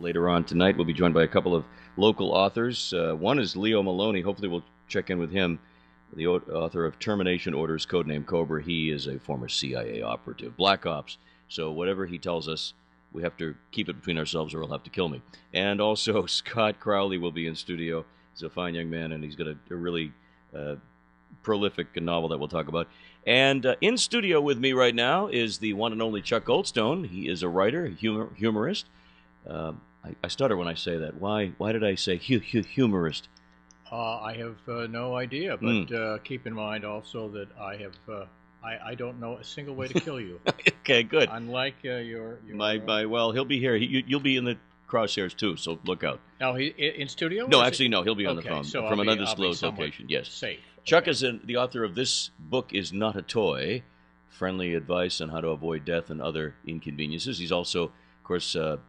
later on tonight. We'll be joined by a couple of local authors. One is Leo Maloney. Hopefully we'll check in with him, the author of Termination Orders, codename Cobra. He is a former CIA operative, Black Ops. So whatever he tells us, we have to keep it between ourselves or he'll have to kill me. And also Scott Crowley will be in studio. He's a fine young man, and he's got a really prolific novel that we'll talk about. And in studio with me right now is the one and only Chuck Goldstone. He is a writer, humorist. I stutter when I say that. Why did I say humorist? I have no idea, but keep in mind also that I don't know a single way to kill you. Okay, good. Unlike your well, he'll be here. You'll be in the crosshairs too, so look out. Oh, he in studio? No, actually, no. He'll be on the phone so from an undisclosed location. Yes, safe. Chuck is the author of This Book Is Not a Toy, friendly advice on how to avoid death and other inconveniences. He's also, of course, a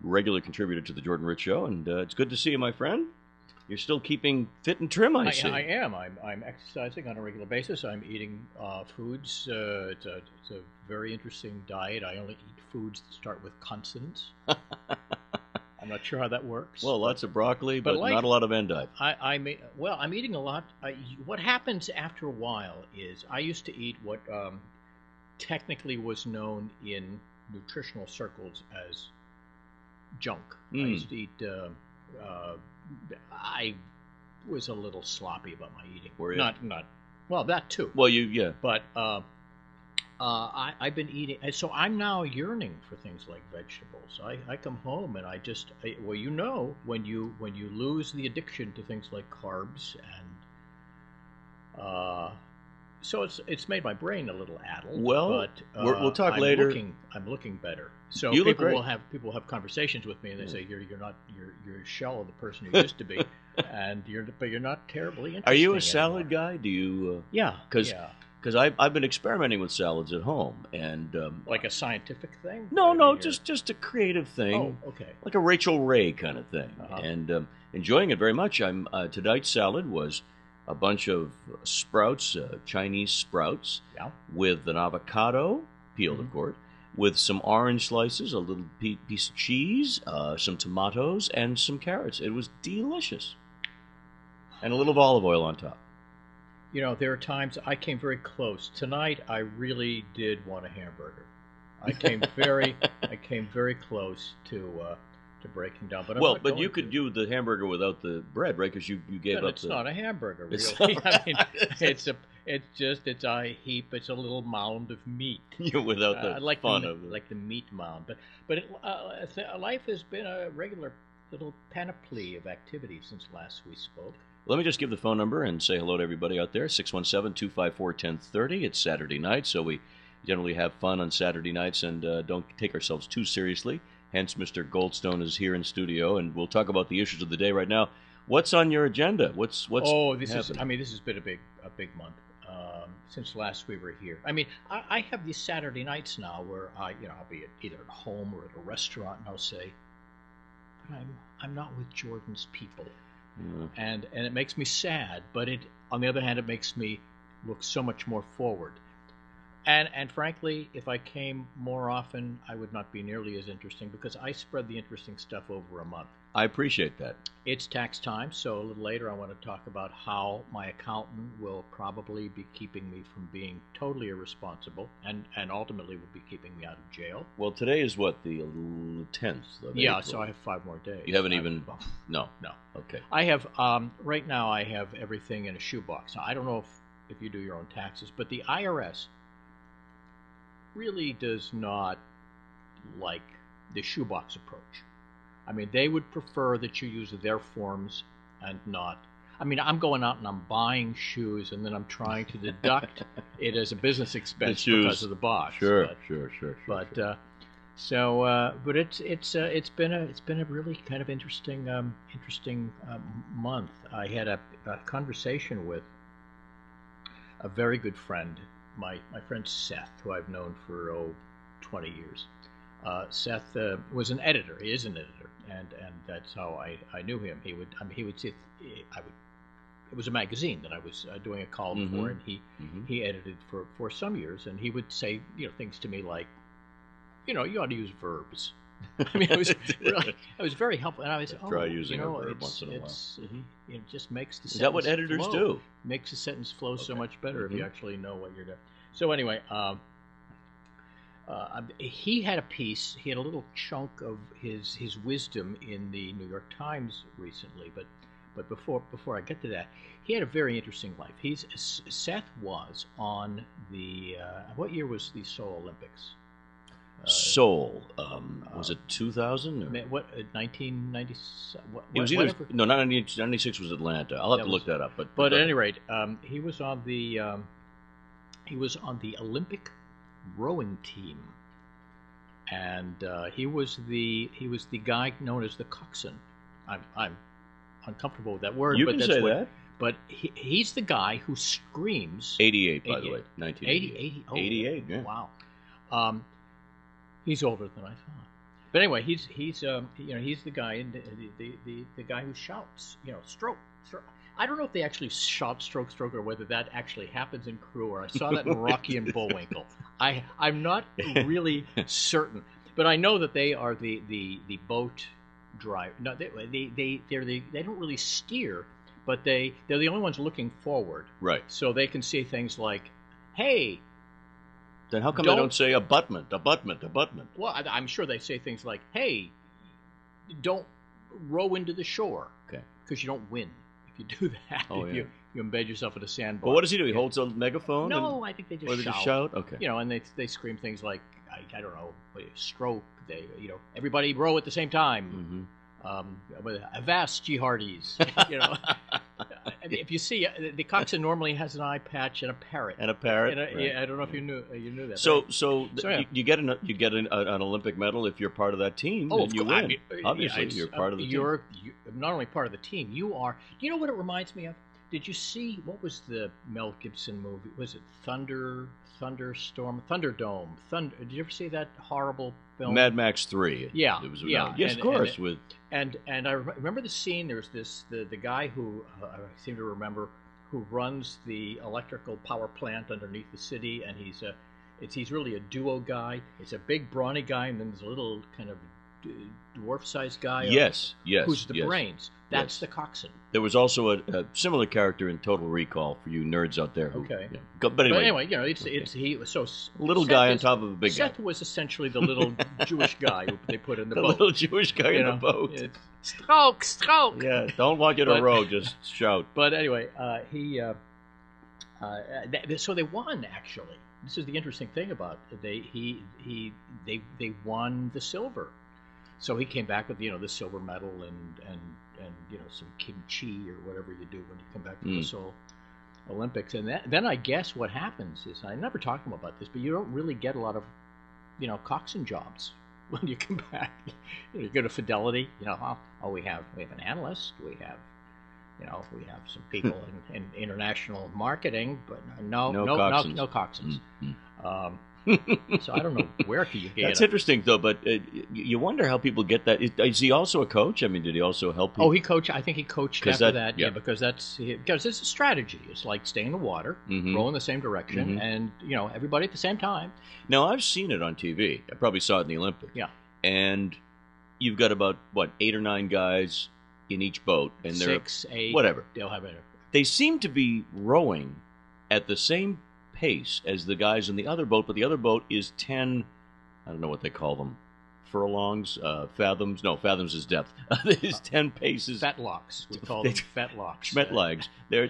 regular contributor to the Jordan Rich Show, and it's good to see you, my friend. You're still keeping fit and trim, I see. I am. I'm exercising on a regular basis. I'm eating foods. It's a very interesting diet. I only eat foods that start with consonants. I'm not sure how that works. Well, lots of broccoli, but not a lot of endive. I'm eating a lot. What happens after a while is I used to eat what technically was known in nutritional circles as junk. I used to eat. I was a little sloppy about my eating. Were you? Not. Well, that too. Well, yeah. But I've been eating, so I'm now yearning for things like vegetables. I come home and when you lose the addiction to things like carbs and so it's made my brain a little addled. Well, but we'll talk later. I'm looking better. So you people will have conversations with me and they say you're a shell of the person you used to be, and you're not terribly interesting. Are you a salad guy? Do you? Yeah. Because I've been experimenting with salads at home, and like a scientific thing. No, just a creative thing. Oh, okay. Like a Rachel Ray kind of thing, and enjoying it very much. Tonight's salad was a bunch of sprouts, Chinese sprouts, with an avocado, peeled of course, with some orange slices, a little piece of cheese, some tomatoes, and some carrots. It was delicious, and a little olive oil on top. You know, there are times I came very close. Tonight, I really did want a hamburger. I came very close to breaking down. But you could do the hamburger without the bread, right? Because you gave up. It's not a hamburger, really. I mean, it's a heap. It's a little mound of meat. Without the fun of it, like the meat mound. But life has been a regular little panoply of activity since last we spoke. Let me just give the phone number and say hello to everybody out there, 617-254-1030. It's Saturday night, so we generally have fun on Saturday nights and don't take ourselves too seriously. Hence, Mr. Goldstone is here in studio, and we'll talk about the issues of the day right now. What's on your agenda? What's happening? This has been a big month since last we were here. I mean, I have these Saturday nights now where I'll be either at home or at a restaurant, and I'll say, but I'm not with Jordan's people. And it makes me sad, but on the other hand, it makes me look so much more forward. And frankly, if I came more often, I would not be nearly as interesting because I spread the interesting stuff over a month. I appreciate that. It's tax time, so a little later I want to talk about how my accountant will probably be keeping me from being totally irresponsible and ultimately will be keeping me out of jail. Well, today is what, the 10th of Yeah, April. so I have 5 more days. You haven't even... No. Okay. I have, right now I have everything in a shoebox. Now, I don't know if you do your own taxes, but the IRS really does not like the shoebox approach. I mean, they would prefer that you use their forms and not... I mean, I'm going out and I'm buying shoes and then I'm trying to deduct it as a business expense because of the box. Sure. But it's been a really kind of interesting month. I had a conversation with a very good friend, my friend Seth, who I've known for 20 years. Seth was an editor. He is an editor, and that's how I knew him. He would say, it was a magazine that I was doing a column for, and he edited for some years, and he would say things to me like, you ought to use verbs. I mean, it was very helpful. And I was try using a verb once in a while. It just makes the sentence Is that what editors flow. do? Makes the sentence flow so much better if you actually know what you're doing. So anyway, he had a piece. He had a little chunk of his wisdom in the New York Times recently. But before I get to that, he had a very interesting life. Seth was on the what year was the Seoul Olympics? Seoul, was it 2000? What 1990? It was either no, not 96 was Atlanta. I'll have to look that up. But at any rate, he was on the Olympic rowing team, and he was the guy known as the coxswain. I'm uncomfortable with that word. You but can that's say what, that. But he's the guy who screams. 88, by the way, 1988. 80, oh, 88, yeah. Wow. He's older than I thought. But anyway, he's the guy, the guy who shouts, stroke. I don't know if they actually shout stroke, or whether that actually happens in Crew, or I saw that in Rocky and Bullwinkle. I'm not really certain, but I know that they are the boat driver. No, they don't really steer, but they're the only ones looking forward. Right. So they can see things like, hey. Then how come they don't say abutment? Well, I'm sure they say things like, hey, don't row into the shore. Okay. Because you don't win if you do that. You embed yourself in a sandbar. But what does he do? He holds a megaphone? No, I think they just shout. Or they just shout? Okay. And they scream things like, I don't know, stroke. They, everybody row at the same time. Avast, ye hearties. If you see, the coxswain normally has an eye patch and a parrot. And a parrot. Right. I don't know if you knew that. So, right? you get an Olympic medal if you're part of that team. Oh, and you win. Obviously, you're part of the team. You're not only part of the team. You are. Do you know what it reminds me of? Did you see what was the Mel Gibson movie? Was it Thunderdome? Did you ever see that horrible film? Mad Max 3. Yeah, Yes, of course. And I remember the scene. There's the guy who I seem to remember, who runs the electrical power plant underneath the city, and he's really a duo guy. It's a big brawny guy, and then there's a little kind of dwarf-sized guy. Yes. Who's the brains? That's the coxswain. There was also a similar character in Total Recall for you nerds out there. Okay. But anyway, he was so little guy on top of a big guy. Seth was essentially the little Jewish guy who they put in the boat. The little Jewish guy in the boat. Stroke. Yeah, don't want you to row, just shout. But anyway, so they won, actually. This is the interesting thing about it. They won the silver. So he came back with the silver medal and some kimchi or whatever you do when you come back from the Seoul Olympics. And then I guess what happens is, I never talked to him about this, but you don't really get a lot of coxswain jobs when you come back. You go to Fidelity. We have an analyst. We have some people in international marketing, but no coxswains. So I don't know where you get. That's interesting, though. But you wonder how people get that. Is he also a coach? I mean, did he also help people? Oh, he coached. I think he coached after that. Yeah, because it's a strategy. It's like stay in the water, row in the same direction, and everybody at the same time. Now I've seen it on TV. I probably saw it in the Olympics. Yeah, and you've got about 8 or 9 guys in each boat, and they're 6, 8, whatever. They'll have it. They seem to be rowing at the same pace as the guys in the other boat, but the other boat is 10, I don't know what they call them, furlongs, fathoms. No, fathoms is depth. It's 10 paces. Fetlocks. We call them fetlocks. Schmetlags. They're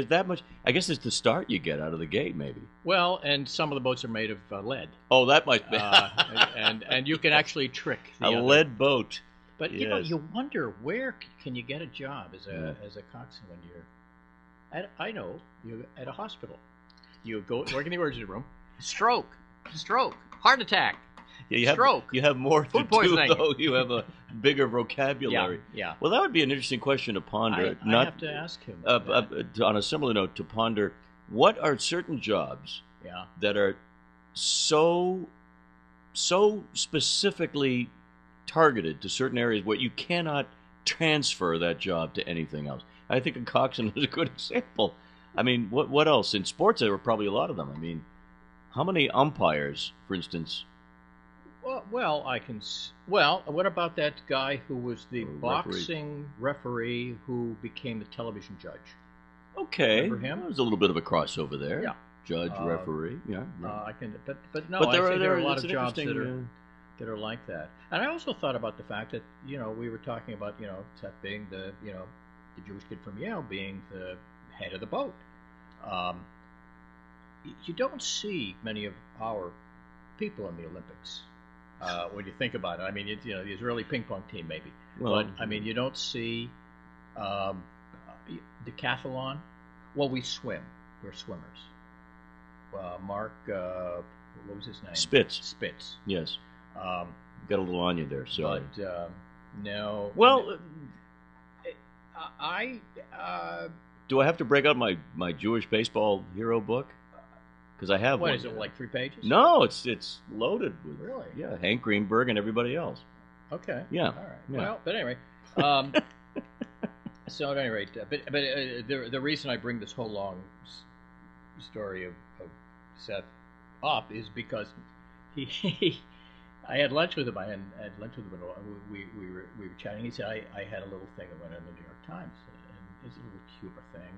that much. I guess it's the start you get out of the gate, maybe. Well, and some of the boats are made of lead. Oh, that might be. and you can actually trick the other. Lead boat. But you wonder, where can you get a job as a coxswain when you're at a hospital. You go work in the emergency room. Stroke, heart attack, stroke. You have more food to poisoning. do, though. You have a bigger vocabulary. Yeah. Well, that would be an interesting question to ponder. I have to ask him. On a similar note, to ponder, what are certain jobs that are so specifically targeted to certain areas where you cannot transfer that job to anything else? I think a coxswain is a good example. I mean, what else? In sports, there were probably a lot of them. I mean, how many umpires, for instance, Well, I can. Well, what about that guy who was the boxing referee who became the television judge? Okay, remember him? There's a little bit of a crossover there. Yeah, judge, referee. Yeah, I can. But no, but there are a lot of jobs that are like that. And I also thought about the fact that we were talking about Seth being the Jewish kid from Yale being the head of the boat. You don't see many of our people in the Olympics. When you think about it, I mean, the Israeli ping pong team maybe, but I mean, you don't see decathlon. Well, we swim. We're swimmers. Mark, what was his name? Spitz. Yes. Got a little on you there. Sorry. But no. Well, do I have to break out my Jewish baseball hero book? Because I have one. What is it, like 3 pages? No, it's loaded with really, Hank Greenberg and everybody else. Okay. Yeah. All right. Yeah. Well, but anyway, so at any rate, but the reason I bring this whole long story of Seth up is because I had lunch with him. And we were chatting. He said I had a little thing that went in the New York Times. It's a little humor thing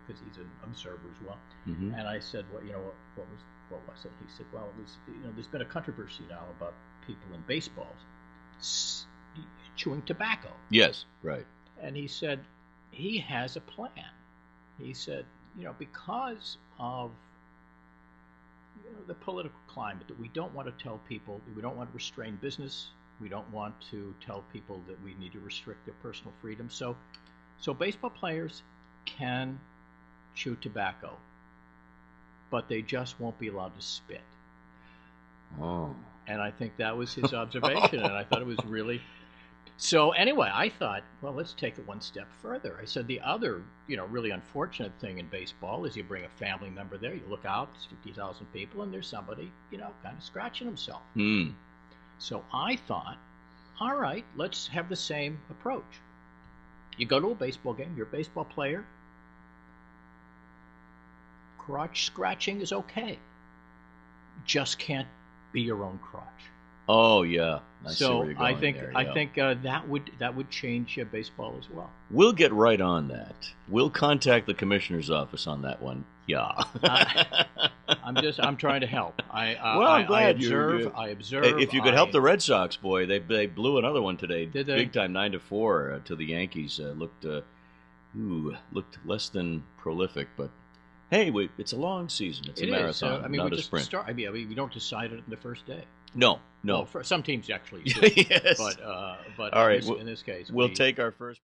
because he's an observer as well. Mm-hmm. And I said, well, what was it? He said, well, it was, there's been a controversy now about people in baseballs chewing tobacco. Yes, right. And he said he has a plan. He said, because of the political climate, that we don't want to tell people, we don't want to restrain business. We don't want to tell people that we need to restrict their personal freedom. So baseball players can chew tobacco, but they just won't be allowed to spit. Oh. And I think that was his observation, and I thought it was really... So anyway, I thought, well, let's take it one step further. I said the other, really unfortunate thing in baseball is you bring a family member there, you look out, it's 50,000 people, and there's somebody, kind of scratching himself. Mm. So I thought, all right, let's have the same approach. You go to a baseball game, you're a baseball player, crotch scratching is okay. Just can't be your own crotch. Oh yeah. I think that would change baseball as well. We'll get right on that. We'll contact the commissioner's office on that one. Yeah. I'm trying to help. I'm glad I observe. If you could help the Red Sox, boy, they blew another one today. Did they? Big time, 9-4 to the Yankees. Looked less than prolific, but hey, it's a long season. It's a marathon, not a sprint. We don't decide it in the first day. No. Well, for some teams actually do. Yes. But all right, in this case, we'll take our first.